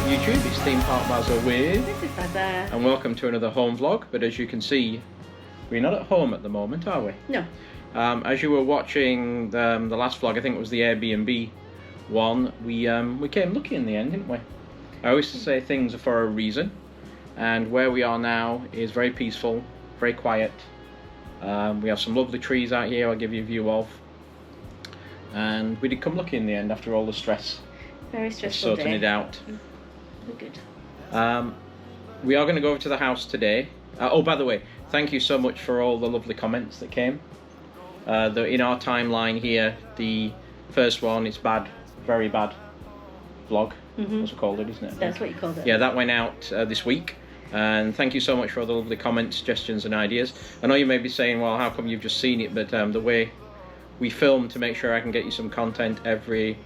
YouTube, it's ThemeParkBazza with Mrs. Bazza. and welcome to another home vlog. But as you can see, we're not at home at the moment, are we? No. As you were watching the last vlog, I think it was the Airbnb one, we came lucky in the end, didn't we? I always say things are for a reason, and where we are now is very peaceful, very quiet. We have some lovely trees out here I'll give you a view of, and we did come lucky in the end after all the stress. Very stressful sorting it out. We're good. We are going to go over to the house today. Oh, by the way, thank you so much for all the lovely comments that came. In our timeline here, the first one, it's bad, very bad vlog. That's what we called it, isn't it? That's what you called it. Yeah, that went out this week. And thank you so much for all the lovely comments, suggestions and ideas. I know you may be saying, well, how come you've just seen it? But the way we film to make sure I can get you some content every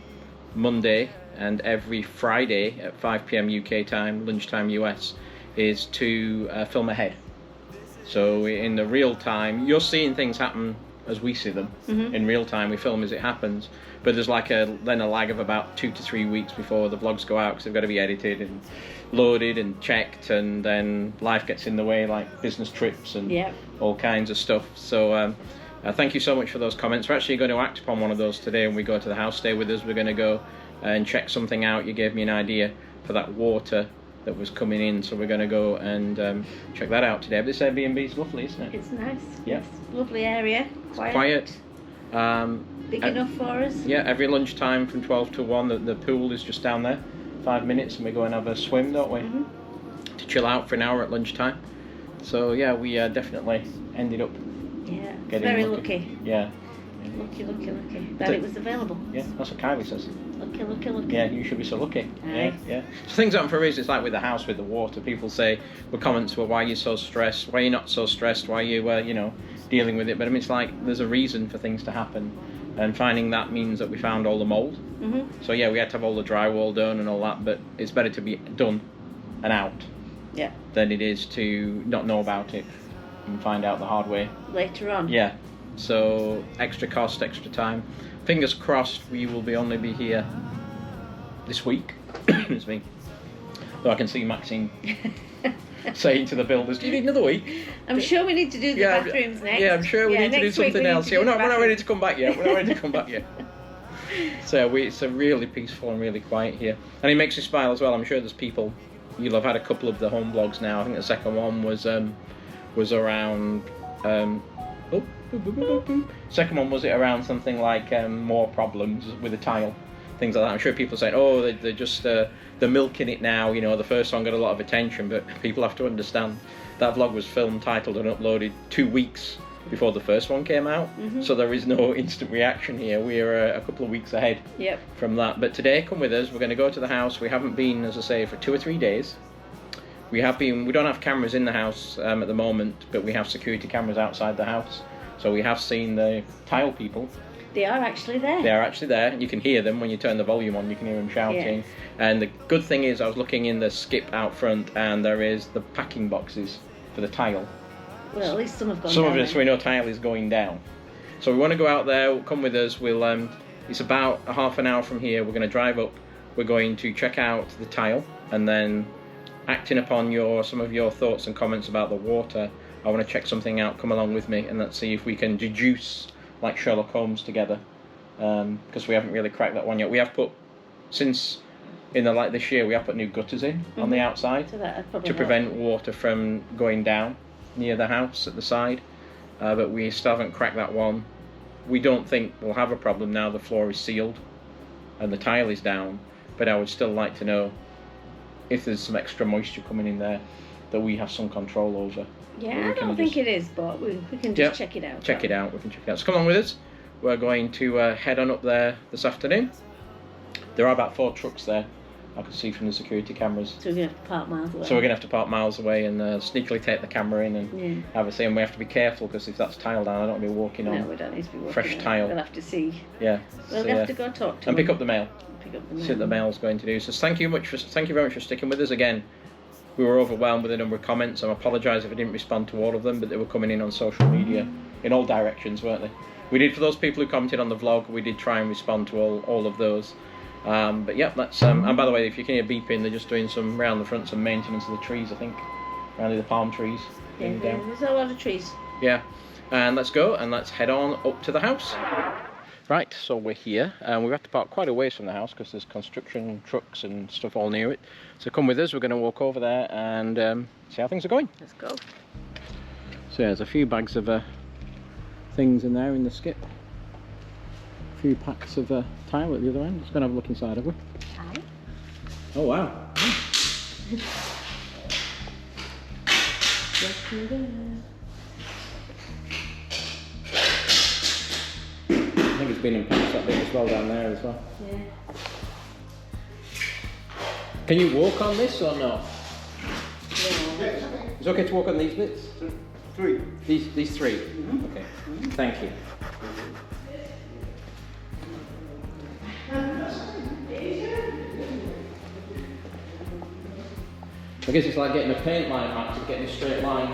Monday and every Friday at 5 p.m. UK time, lunchtime US, is to film ahead. So in the real time, you're seeing things happen as we see them. In real time, we film as it happens. But there's like then a lag of about 2 to 3 weeks before the vlogs go out, because they've got to be edited and loaded and checked, and then life gets in the way, like business trips and all kinds of stuff. So thank you so much for those comments. We're actually going to act upon one of those today when we go to the house. Stay with us. We're going to go and check something out. You gave me an idea for that water that was coming in, so we're going to go and check that out today. But this Airbnb is lovely, isn't it? It's nice. Yeah. It's a lovely area. Quiet. Big enough for us. Yeah, every lunchtime from 12 to 1, the pool is just down there. 5 minutes and we go and have a swim, don't we? To chill out for an hour at lunchtime. So yeah, we definitely ended up getting very lucky. Yeah. Lucky that it was available. Yeah, that's what Kylie says. Lucky. Yeah, you should be so lucky. Aye. Yeah. So things happen for a reason. It's like with the house, with the water. People say, with comments, well, why are you so stressed? Why are you not so stressed? Why are you, dealing with it? But I mean, it's like there's a reason for things to happen. And finding that means that we found all the mould. So yeah, we had to have all the drywall done and all that, but it's better to be done and out than it is to not know about it and find out the hard way later on. Yeah. So extra cost, extra time. Fingers crossed we will only be here this week. It's me. Though I can see Maxine saying to the builders, do you need another week? I'm sure we need to do the bathrooms next. Yeah, I'm sure we need to do something else. We're not ready to come back yet. So it's a really peaceful and really quiet here. And it makes you smile as well. I'm sure there's people, you'll have had a couple of the home vlogs now. I think the second one was around second one was around something like more problems with the tile, things like that. I'm sure people saying, oh, they're just they're milking it now. The first one got a lot of attention, but people have to understand that vlog was filmed, titled and uploaded 2 weeks before the first one came out. So there is no instant reaction here. We're a couple of weeks ahead from that. But today, come with us. We're going to go to the house. We haven't been, as I say, for 2 or 3 days. We don't have cameras in the house at the moment, but we have security cameras outside the house. So we have seen the tile people. They are actually there. They are actually there. You can hear them when you turn the volume on. You can hear them shouting. Yeah. And the good thing is, I was looking in the skip out front, and there is the packing boxes for the tile. Well, at least some have gone down. Some of it, so we know tile is going down. So we want to go out there. Come with us. We'll. It's about a half an hour from here. We're going to drive up. We're going to check out the tile, and then, acting upon some of your thoughts and comments about the water, I want to check something out. Come along with me, and let's see if we can deduce like Sherlock Holmes together, because we haven't really cracked that one yet. We have put, since in the light this year, we have put new gutters in on the outside to prevent water from going down near the house at the side, but we still haven't cracked that one. We don't think we'll have a problem now the floor is sealed and the tile is down, but I would still like to know if there's some extra moisture coming in there that we have some control over. Yeah, I don't think it is, but we can just check it out. We can check it out. So come along with us. We're going to head on up there this afternoon. There are about 4 trucks there, I can see from the security cameras. So we're going to have to park miles away. So we're going to have to park miles away and sneakily take the camera in and have a see. And we have to be careful, because if that's tile down, I don't want to be walking on we don't need to be walking fresh tile. We'll have to see. Yeah. We'll have to go talk to them. And pick up the mail. See what the mail's going to do. So thank you very much for sticking with us again. We were overwhelmed with a number of comments. I apologise if I didn't respond to all of them, but they were coming in on social media in all directions, weren't they? We did, for those people who commented on the vlog, we did try and respond to all of those. But yeah, that's and by the way, if you can hear beeping, they're just doing some round the front, some maintenance of the trees, I think, around the palm trees. Yeah, there's a lot of trees. Yeah, and let's go and let's head on up to the house. Right, so we're here, and we have to park quite a ways from the house because there's construction trucks and stuff all near it. So come with us, we're going to walk over there and see how things are going. Let's go. So yeah, there's a few bags of things in there in the skip. A few packs of tile at the other end. Just going to have a look inside, have we? Aye. Oh wow. I think it's been unpacked that bit as well down there as well. Yeah. Can you walk on this or not? Yeah. It's okay to walk on these bits? Three. These three? Okay. Thank you. I guess it's like getting a paint line, Max, to getting a straight line,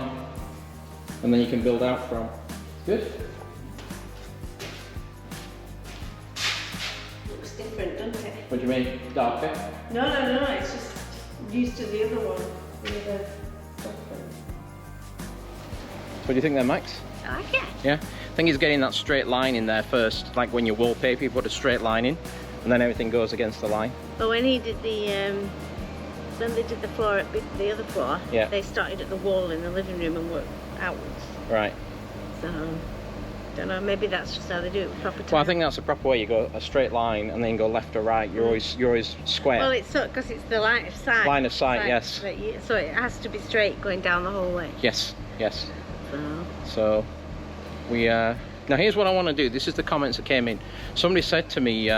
and then you can build out from. Good. Looks different, doesn't it? What do you mean, darker? No, it's just used to the other one. The other one. What do you think then, Max? I like it. Yeah? I think it's getting that straight line in there first, like when you wallpaper, you put a straight line in, and then everything goes against the line. But when he did the, when they did the floor at the other floor, yeah, they started at the wall in the living room and worked outwards. Right. So, don't know, maybe that's just how they do it proper time. Well, I think that's the proper way. You go a straight line and then go left or right. You're always square. Well, it's because it's the line of sight. Line of sight, yes. So it has to be straight going down the whole way. Yes, yes. So we now here's what I want to do. This is the comments that came in. Somebody said to me,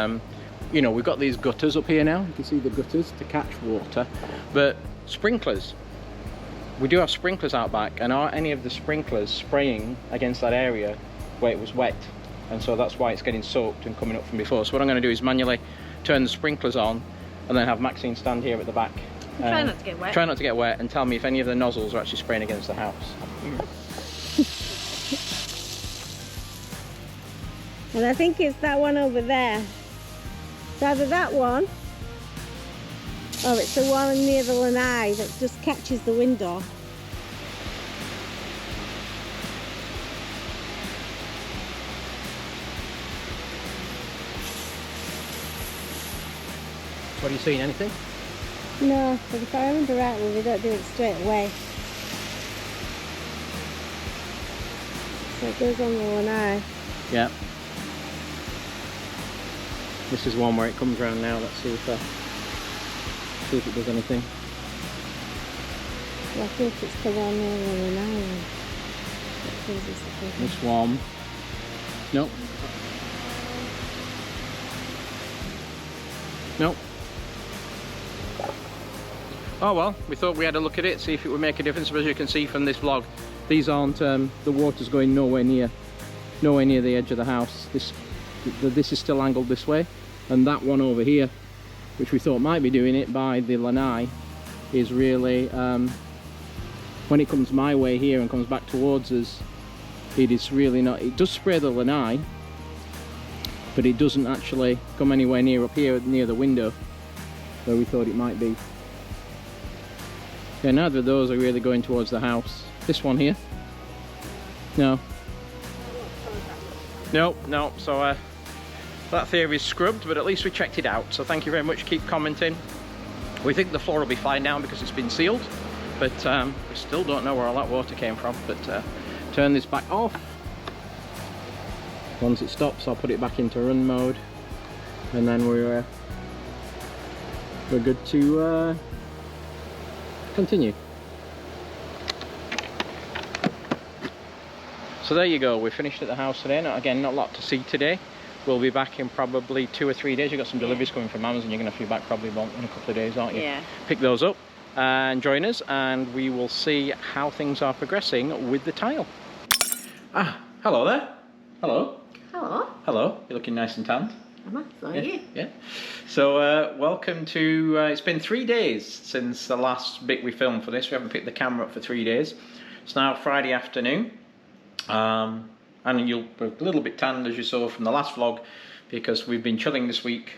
you know, we've got these gutters up here now. You can see the gutters to catch water, but sprinklers. We do have sprinklers out back, and are any of the sprinklers spraying against that area where it was wet? And so that's why it's getting soaked and coming up from before. So what I'm going to do is manually turn the sprinklers on, and then have Maxine stand here at the back. Try not to get wet. Try not to get wet, and tell me if any of the nozzles are actually spraying against the house. And I think it's that one over there. It's either that one, or it's the one near the lanai that just catches the window. What are you seeing? Anything? No, but if I remember rightly, they don't do it straight away. So it goes on the lanai. Yeah. This is one where it comes around now. Let's see if it does anything. Well, I think it's the one near the lanai. This one. Nope. Nope. Oh well, we thought we had a look at it, see if it would make a difference. But as you can see from this vlog, these aren't, the water's going nowhere near the edge of the house. This is still angled this way, and that one over here, which we thought might be doing it by the lanai, is really, when it comes my way here and comes back towards us, it is really not. It does spray the lanai, but it doesn't actually come anywhere near up here near the window where we thought it might be. Yeah, neither of those are really going towards the house. This one here, no. No, so that theory is scrubbed, but at least we checked it out. So thank you very much, keep commenting. We think the floor will be fine now because it's been sealed, but we still don't know where all that water came from. But turn this back off. Once it stops, I'll put it back into run mode, and then we're good to continue. So there you go, we're finished at the house today. Not a lot to see today. We'll be back in probably 2 or 3 days. You've got some deliveries coming from Amazon. You're going to be back probably in a couple of days, aren't you? Yeah. Pick those up and join us, and we will see how things are progressing with the tile. Ah, hello there. Hello. Hello. Hello. You're looking nice and tanned. So yeah. Yeah. So welcome to, it's been 3 days since the last bit we filmed for this. We haven't picked the camera up for 3 days. It's now Friday afternoon. And you'll be a little bit tanned, as you saw from the last vlog, because we've been chilling this week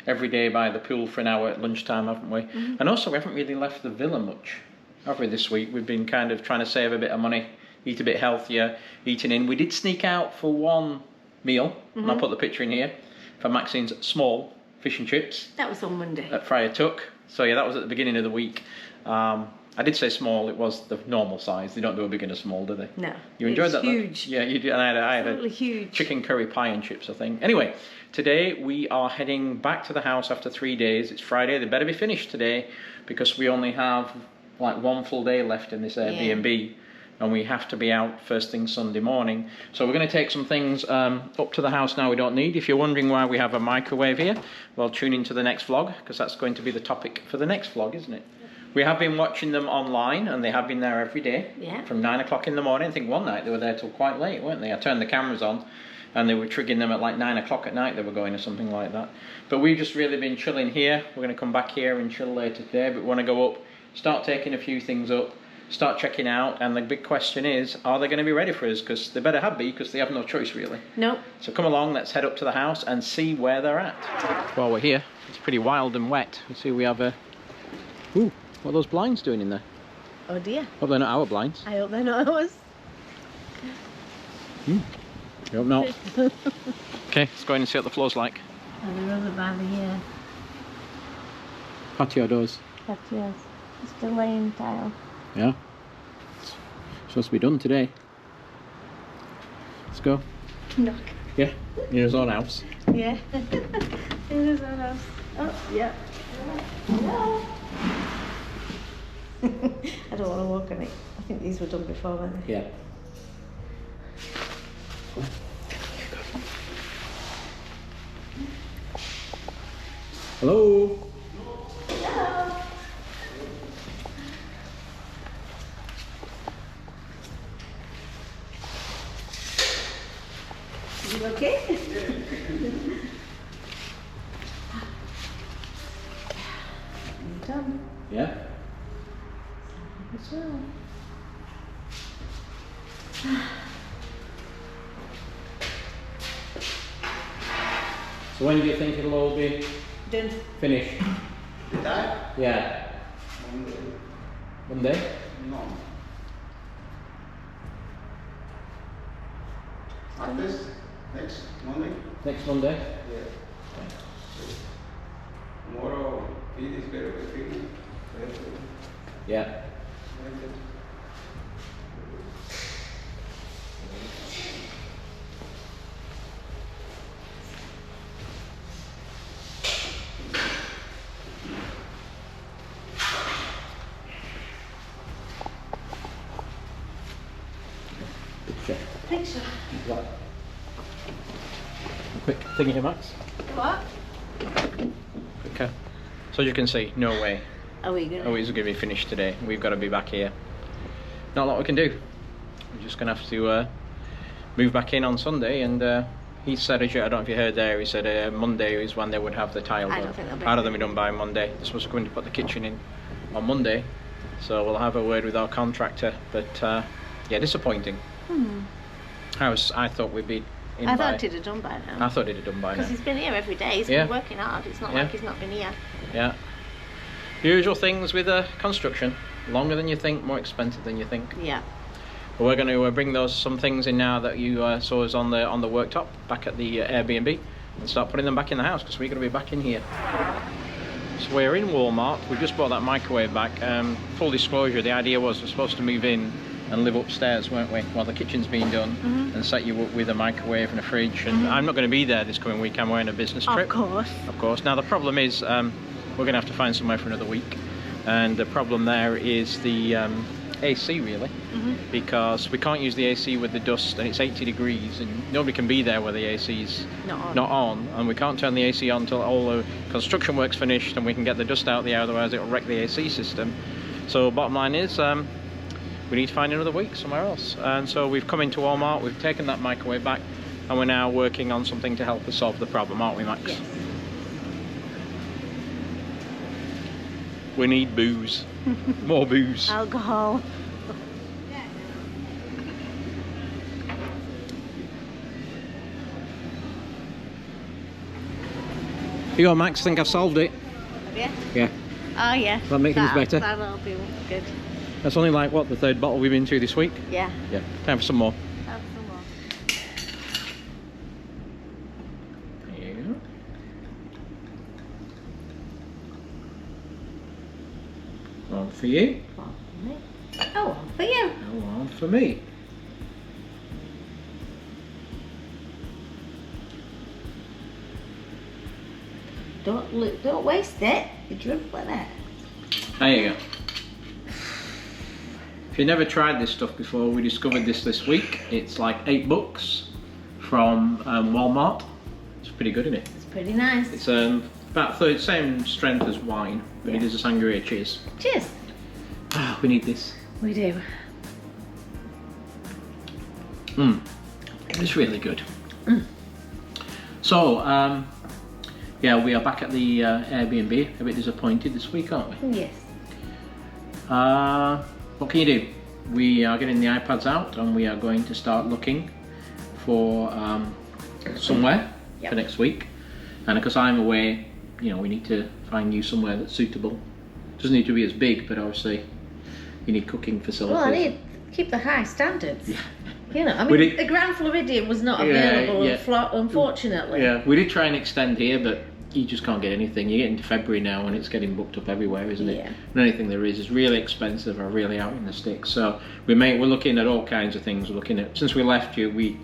every day by the pool for an hour at lunchtime, haven't we? And also we haven't really left the villa much, have we, this week? We've been kind of trying to save a bit of money, eat a bit healthier, eating in. We did sneak out for one meal, and I'll put the picture in here, for Maxine's small fish and chips. That was on Monday. At Friar Tuck. So yeah, that was at the beginning of the week. I did say small, it was the normal size. They don't do a big and a small, do they? No. You enjoyed that? Huge. Yeah, you did. And I had a huge chicken curry pie and chips, I think. Anyway, today we are heading back to the house after 3 days. It's Friday. They better be finished today because we only have like one full day left in this Airbnb. And we have to be out first thing Sunday morning. So we're going to take some things up to the house now we don't need. If you're wondering why we have a microwave here, well, tune into the next vlog, because that's going to be the topic for the next vlog, isn't it? We have been watching them online, and they have been there every day. Yeah. From 9 o'clock in the morning. I think one night they were there till quite late, weren't they? I turned the cameras on, and they were triggering them at like 9 o'clock at night they were going, or something like that. But we've just really been chilling here. We're going to come back here and chill later today, but we want to go up, start taking a few things up, start checking out, and the big question is, are they going to be ready for us? Because they better have be, because they have no choice really. No. So come along, let's head up to the house and see where they're at. While we're here, it's pretty wild and wet. You see we have a... Ooh, what are those blinds doing in there? Oh dear. Hope they're not our blinds. I hope they're not ours. I hope not. Okay, let's go in and see what the floor's like. And the rubber by the Patio doors. patios. Just a lane tile. Yeah. It's supposed to be done today. Let's go. Knock. Yeah, in his own house. Yeah. In his own house. Oh, yeah. Hello. I don't want to walk on it. I think these were done before, weren't they? Yeah. Hello. Hello. You okay? You done? Yeah. As well. So when do you think it'll all be Done. finished? That? Yeah. Monday? No. Not this, next Monday? Next Monday? Yeah. Tomorrow, feed is better with feeding. Yeah. Picture. Picture. What? Quick thing here, Max. What? Okay. So as you can see, no way. Are we gonna? Oh, it's going to be finished today. We've got to be back here. Not a lot we can do. We're just going to have to move back in on Sunday, and he said, I don't know if you heard there, he said Monday is when they would have the tile I done. don't think they'll be Either of them be done by Monday. They're supposed to go in to put the kitchen in on Monday, so we'll have a word with our contractor. But yeah, disappointing. I thought we'd be in I by... thought he'd have done by now. I thought he'd have done by now. Because he's been here every day. He's Yeah. been working hard. It's not Yeah. like he's not been here. Yeah. Usual things with construction. Longer than you think, more expensive than you think. Yeah. But we're going to bring some things in now that you saw us on the worktop back at the Airbnb, and start putting them back in the house, because we're going to be back in here. So we're in Walmart. We just bought that microwave back. Full disclosure, the idea was we're supposed to move in and live upstairs, weren't we, while the kitchen's being done, and set you up with a microwave and a fridge. And I'm not going to be there this coming week. I'm away on a business trip. Of course. Now the problem is we're going to have to find somewhere for another week, and the problem there is the AC really, because we can't use the AC with the dust, and it's 80 degrees, and nobody can be there where the AC's not on, and we can't turn the AC on until all the construction work's finished and we can get the dust out there, otherwise it'll wreck the AC system. So bottom line is we need to find another week somewhere else, and so we've come into Walmart, we've taken that microwave back, and we're now working on something to help us solve the problem, aren't we, Max? Yes. We need booze. More booze. Alcohol. Here you go, Max. I think I've solved it. Yeah. Yeah. Oh yeah. That'll make things better. That'll be good. That's only like, what, the third bottle we've been through this week? Yeah. Yeah. Time for some more. Have some more. There you go. One for you. One for me. Oh, one for you. And one for me. Don't waste it. You drink with it. There you go. If you never tried this stuff before, we discovered this week. It's like $8 from Walmart. It's pretty good, isn't it? It's pretty nice. It's about the same strength as wine, but it is a sangria. Cheers. Cheers. Ah, we need this. We do. It's really good. So, yeah, we are back at the Airbnb. A bit disappointed this week, aren't we? Yes. What can you do? We are getting the iPads out and we are going to start looking for somewhere for next week. And because I'm away, you know, we need to find you somewhere that's suitable. Doesn't need to be as big, but obviously you need cooking facilities. Well, I need to keep the high standards. Yeah. You know, I mean, the Grand Floridian was not available, unfortunately. Yeah, we did try and extend here, but you just can't get anything. You get into February now and it's getting booked up everywhere, isn't it? Yeah. And anything there is really expensive or really out in the sticks. So we're looking at all kinds of things. We're looking at, since we left you, we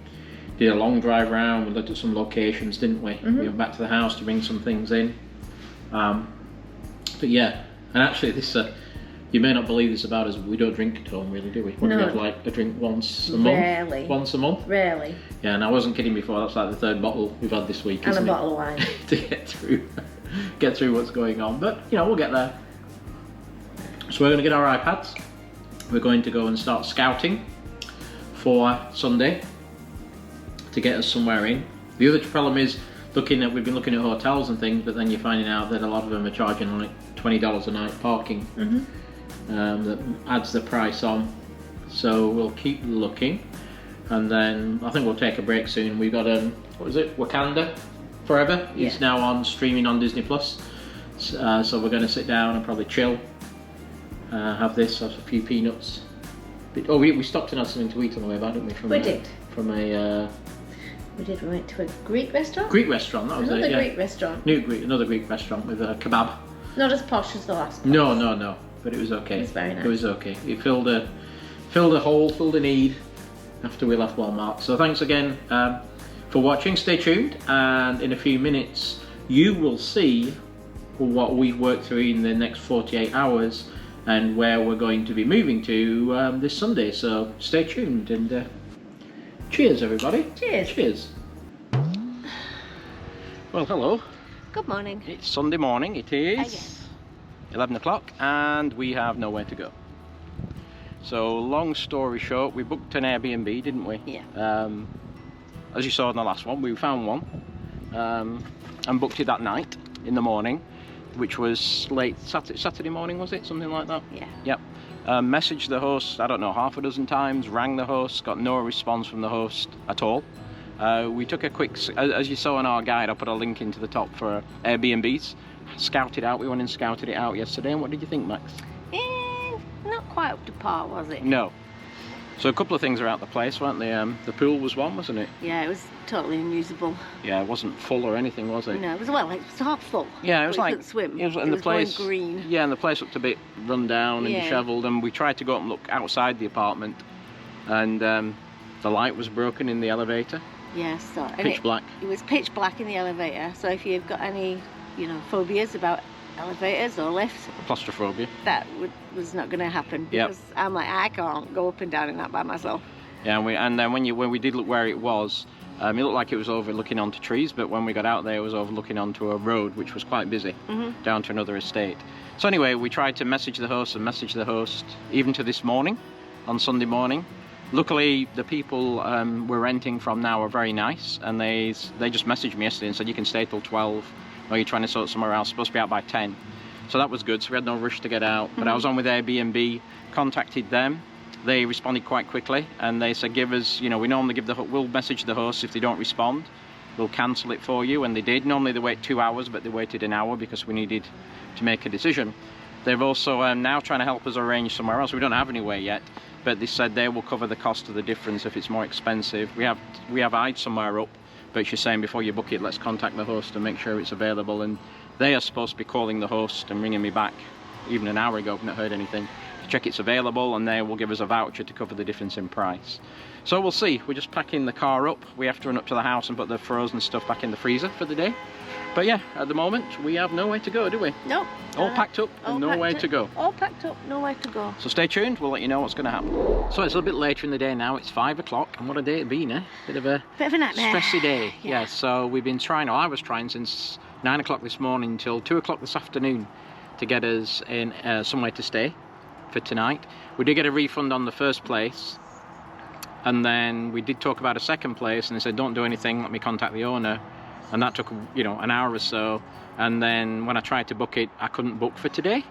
did a long drive around. We looked at some locations, didn't we? We went back to the house to bring some things in. But yeah, and actually this, you may not believe this about us, but we don't drink at home really, do we? We have like a drink once a month. Rarely. Once a month. Rarely. Yeah, and I wasn't kidding before. That's like the third bottle we've had this week, And isn't a bottle of wine. to get through what's going on. But you know, we'll get there. So we're going to get our iPads. We're going to go and start scouting for Sunday to get us somewhere in. The other problem is we've been looking at hotels and things, but then you're finding out that a lot of them are charging like $20 a night parking. That adds the price on. So we'll keep looking, and then I think we'll take a break soon. We've got what is it, Wakanda Forever? It's now on streaming on Disney Plus. So we're going to sit down and probably chill, have a few peanuts. We stopped and had something to eat on the way back, didn't we? We did. We went to a Greek restaurant. Greek restaurant, that was another it. Yeah. Greek restaurant. Another Greek restaurant with a kebab. Not as posh as the last one. No. But it was okay. It was very nice. It was okay. It filled a hole, filled a need after we left Walmart. So thanks again for watching. Stay tuned, and in a few minutes you will see what we've worked through in the next 48 hours and where we're going to be moving to this Sunday. So stay tuned, and cheers everybody. Cheers. Cheers. Well, hello. Good morning. It's Sunday morning. It is. Yes. 11 o'clock and we have nowhere to go. So long story short, we booked an Airbnb, didn't we? Yeah. As you saw in the last one, we found one and booked it that night in the morning, which was late Saturday morning, was it? Something like that? Yeah. Yep. Messaged the host, I don't know, half a dozen times, rang the host, got no response from the host at all. We took a quick, as you saw in our guide, I put a link into the top for Airbnbs. Scouted out, we went and scouted it out yesterday, and what did you think, Max? Not quite up to par, was it? No. So a couple of things are out the place, weren't they? The pool was one, wasn't it? Yeah, it was totally unusable. Yeah, it wasn't full or anything, was it? No, it was half full. Yeah, it was like, couldn't swim. It was the place, going green. Yeah, and the place looked a bit run down and dishevelled, and we tried to go up and look outside the apartment, and the light was broken in the elevator. Yeah, so Pitch black. It was pitch black in the elevator, so if you've got any, phobias about elevators or lifts, Claustrophobia. that was not going to happen, because I'm like, I can't go up and down in that by myself. Yeah, and then when we did look where it was, it looked like it was overlooking onto trees, but when we got out there, it was overlooking onto a road, which was quite busy, down to another estate. So anyway, we tried to message the host, even to this morning, on Sunday morning. Luckily, the people we're renting from now are very nice, and they just messaged me yesterday and said you can stay till 12, or you're trying to sort somewhere else, supposed to be out by 10. So that was good, so we had no rush to get out. But I was on with Airbnb, contacted them. They responded quite quickly, and they said give us, we normally we'll message the host if they don't respond. we'll cancel it for you, and they did. Normally they wait 2 hours, but they waited an hour because we needed to make a decision. They're also now trying to help us arrange somewhere else. We don't have anywhere yet, but they said they will cover the cost of the difference if it's more expensive. We have eyed somewhere up, but she's saying before you book it, let's contact the host and make sure it's available. And they are supposed to be calling the host and ringing me back even an hour ago. I've not heard anything. To check it's available, and they will give us a voucher to cover the difference in price. So we'll see. We're just packing the car up. We have to run up to the house and put the frozen stuff back in the freezer for the day. But yeah, at the moment we have nowhere to go, do we? No. All packed up and nowhere to go. All packed up, nowhere to go. So stay tuned, we'll let you know what's going to happen. So it's a little bit later in the day now, it's 5 o'clock, and what a day it's been, eh? Bit of a nightmare. Stressy day. Yeah, so we've been trying, or I was trying since 9 o'clock this morning till 2 o'clock this afternoon to get us in somewhere to stay for tonight. We did get a refund on the first place, and then we did talk about a second place, and they said don't do anything, let me contact the owner. And that took, you know, an hour or so. And then when I tried to book it, I couldn't book for today.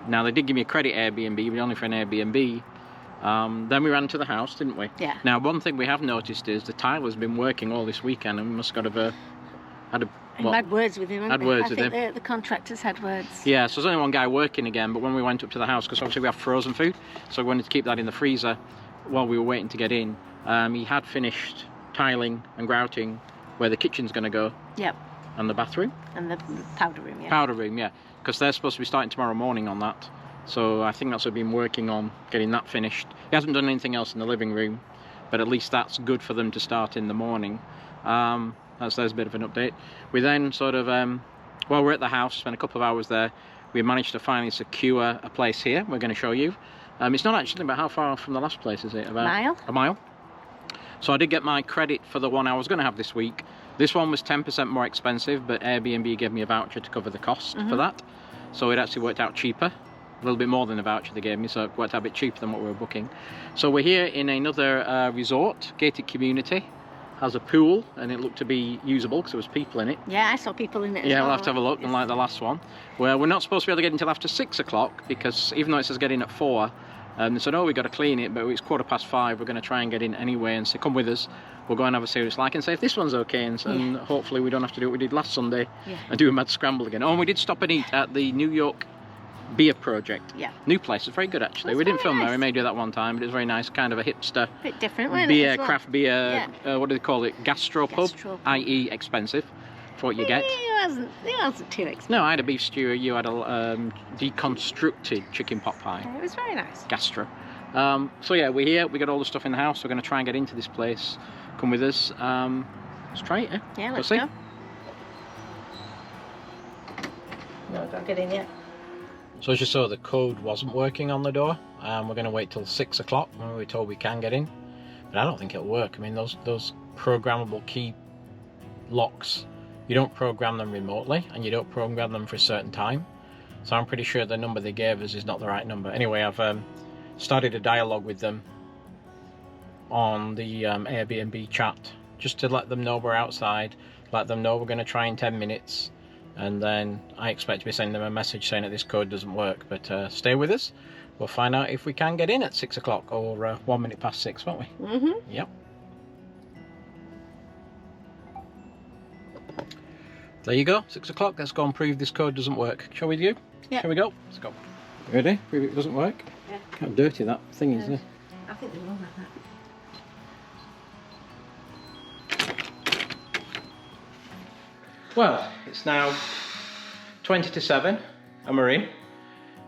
Now they did give me a credit Airbnb, but only for an Airbnb. Then we ran to the house, didn't we? Yeah. Now one thing we have noticed is the tiler's been working all this weekend, and we must have had words with him. Had words with him. I think the contractors had words. Yeah, so there's only one guy working again, but when we went up to the house, because obviously we have frozen food, so we wanted to keep that in the freezer while we were waiting to get in. He had finished tiling and grouting where the kitchen's going to go. Yep. And the bathroom. And the powder room, yeah. Powder room, yeah. Because they're supposed to be starting tomorrow morning on that. So I think that's what we've been working on, getting that finished. He hasn't done anything else in the living room, but at least that's good for them to start in the morning. There's a bit of an update. We then sort of, while we're at the house, spent a couple of hours there, we managed to finally secure a place here. We're going to show you. It's not actually about how far from the last place is it? About a mile. So I did get my credit for the one I was going to have this week. This one was 10% more expensive, but Airbnb gave me a voucher to cover the cost for that. So it actually worked out cheaper. A little bit more than the voucher they gave me, so it worked out a bit cheaper than what we were booking. So we're here in another resort, gated community. Has a pool, and it looked to be usable because there was people in it. Yeah, I saw people in it as Yeah, well. we'll have to have a look, unlike the last one. Well, we're not supposed to be able to get until after 6 o'clock, because even though it says get in at 4, they said, oh, we've got to clean it, but it's 5:15. We're going to try and get in anyway and say, come with us. We'll go and have a see what it's like and say if this one's okay, and hopefully we don't have to do what we did last Sunday and do a mad scramble again. Oh, and we did stop and eat at the New York Beer Project. Yeah. New place. It's very good, actually. We didn't film there. We may do that one time, but it was very nice. Kind of a hipster. Bit different, wasn't beer, it? craft beer, what do they call it? Gastropub, i.e. expensive for what you get. It wasn't too expensive. No, I had a beef stew. You had a deconstructed chicken pot pie. It was very nice. Gastro. So yeah, we're here. We got all the stuff in the house. We're going to try and get into this place. Come with us. Let's try it. Yeah, let's go. No, don't get in yet. So as you saw, the code wasn't working on the door. We're going to wait till 6 o'clock when we're told we can get in. But I don't think it'll work. I mean, those programmable key locks, you don't program them remotely, and you don't program them for a certain time. So I'm pretty sure the number they gave us is not the right number. Anyway, I've started a dialogue with them on the Airbnb chat, just to let them know we're outside, let them know we're going to try in 10 minutes, and then I expect to be sending them a message saying that this code doesn't work. But stay with us. We'll find out if we can get in at 6 o'clock or 1 minute past 6, won't we? Mm-hmm. Yep. There you go, 6 o'clock. Let's go and prove this code doesn't work. Shall we do? Yeah. Shall we go? Let's go. Ready? Prove it doesn't work? Yeah. How dirty that thing is, isn't it? I think they will have that. Well, it's now 20 to 7, and we're in.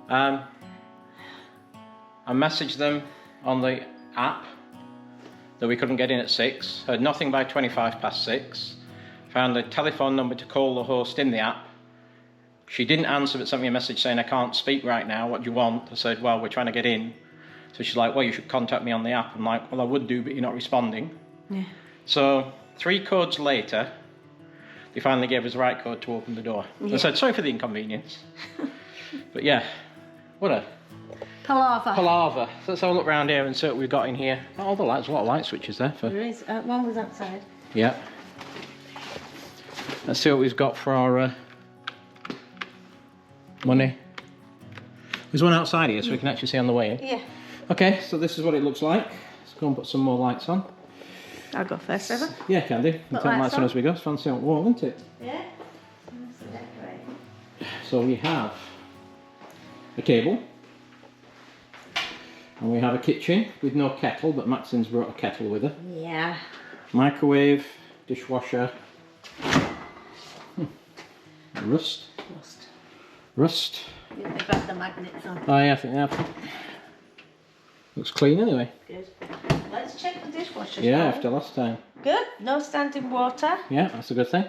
I messaged them on the app that we couldn't get in at 6. Heard nothing by 25 past 6. Found a telephone number to call the host in the app. She didn't answer, but sent me a message saying, I can't speak right now, what do you want? I said, well, we're trying to get in. So she's like, well, you should contact me on the app. I'm like, well, I would do, but you're not responding. Yeah. So 3 codes later, they finally gave us the right code to open the door. Yeah. I said, sorry for the inconvenience. But yeah, what a palaver. So let's have a look around here and see what we've got in here. Not all the lights, a lot of light switches there. There is. One was outside. Yeah. Let's see what we've got for our money. There's one outside here so we can actually see on the way in. Yeah. Okay, so this is what it looks like. Let's go and put some more lights on. I'll go first, Trevor. Yeah, can do. You can Put turn lights lights on on. as we go. It's fancy on wall, isn't it? Yeah. Nice to decorate. So we have a table. And we have a kitchen with no kettle, but Maxine's brought a kettle with her. Yeah. Microwave, dishwasher. Rust. Rust. Yeah, they've got the magnets on. Oh yeah, I think they have. Looks clean anyway. Good. Let's check the dishwasher. Yeah, shall we? after last time. Good. No standing water. Yeah, that's a good thing.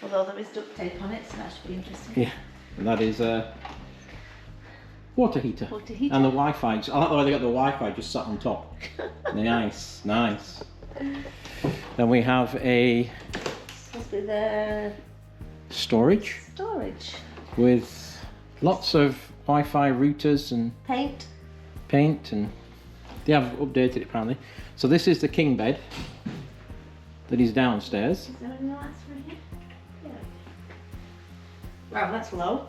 Although there is duct tape on it, so that should be interesting. Yeah, and that is water heater. Water heater. And the Wi-Fi. I like the way they got the Wi-Fi just sat on top. Nice, nice. Then we have a Supposed to be the storage storage. with lots of Wi-Fi routers and Paint. paint, and they have updated it apparently. So this is the king bed that is downstairs. Is there any lights for here? Yeah. Wow, that's low.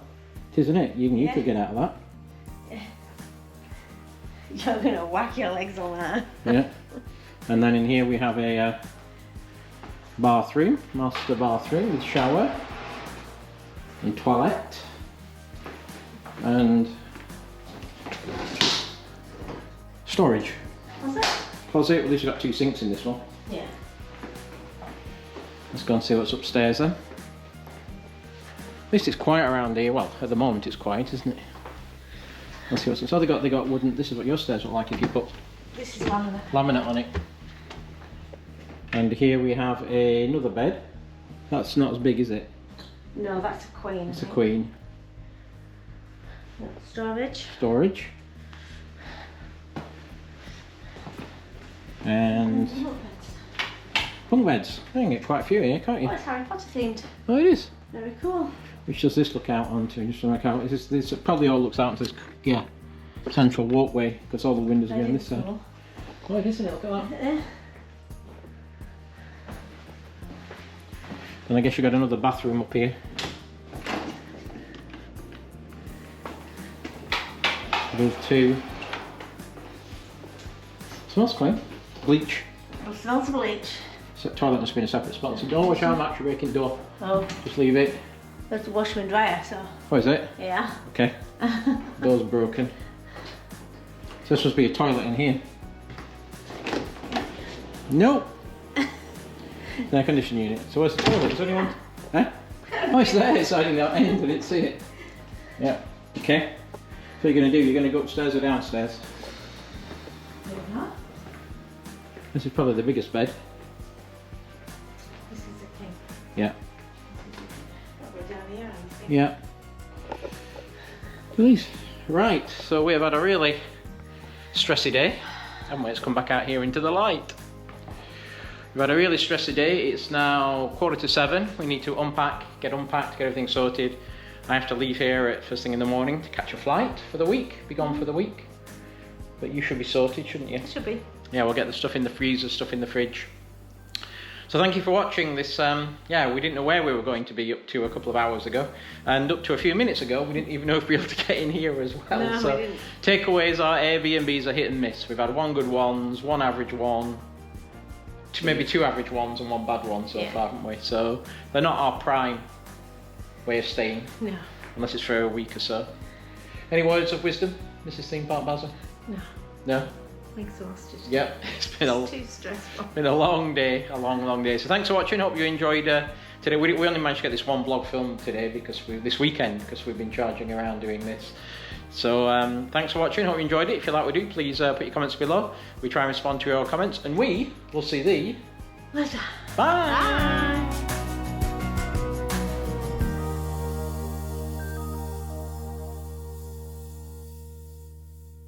Isn't it? You Yeah. could get out of that. You're gonna whack your legs on that. Yeah. And then in here we have a bathroom, master bathroom with shower and toilet and storage. What's that? Closet. Well, at least you've got 2 sinks in this one. Yeah. Let's go and see what's upstairs then. At least it's quiet around here. Well, at the moment it's quiet, isn't it? Let's see what's so they got wooden. This is what your stairs look like if you put This is laminate. laminate on it. And here we have another bed. That's not as big, is it? No, that's a queen. It's a queen. Storage. Storage. And bunk beds. You can get quite a few here, can't you? Oh, it's Harry Potter themed. Oh, it is. Very cool. Which does this look out onto? Just to make out. This probably all looks out onto this, central walkway because all the windows are on this side. Cool. Oh, it is, isn't it? Look at that. And I guess you've got another bathroom up here. With 2. Smells clean. Bleach. It smells of bleach. So toilet must be in a separate spot. So don't watch out, Max, you're breaking door. Oh, Just leave it. there's the washer and dryer, so Oh, is it? yeah. Okay. Door's broken. So this must be a toilet in here. Nope. The air conditioning unit. So where's the toilet? Is anyone? Huh? Oh, it's there. It's hiding the end. I didn't see it. Yeah. Okay. So what you're going to do? You're going to go upstairs or downstairs? This is probably the biggest bed. This is the king. Yeah. Probably down here, I'm thinking. Yeah. Please. Right. So we have had a really stressy day, haven't we? Let's come back out here into the light. We've had a really stressy day. It's now 7:15. We need to get unpacked, get everything sorted. I have to leave here at first thing in the morning to catch a flight for the week, be gone for the week. But you should be sorted, shouldn't you? Should be. Yeah, we'll get the stuff in the freezer, stuff in the fridge. So thank you for watching this. Yeah, we didn't know where we were going to be up to a couple of hours ago. And up to a few minutes ago, we didn't even know if we were able to get in here as well. No, so we didn't. takeaways are Airbnbs are hit and miss. We've had 1 good ones, 1 average one, maybe 2 average ones and 1 bad one so far, haven't we? So they're not our prime way of staying, No. unless it's for a week or so. Any words of wisdom, Mrs. ThemeParkBazza? No. No? I'm exhausted. Yep, it's been a Too stressful. been a long day, a long day. So thanks for watching. Hope you enjoyed today. We only managed to get this 1 vlog filmed today this weekend because we've been charging around doing this. So thanks for watching. Hope you enjoyed it. If you like what we do, please put your comments below. We try and respond to your comments, and we will see thee. Bye. Bye.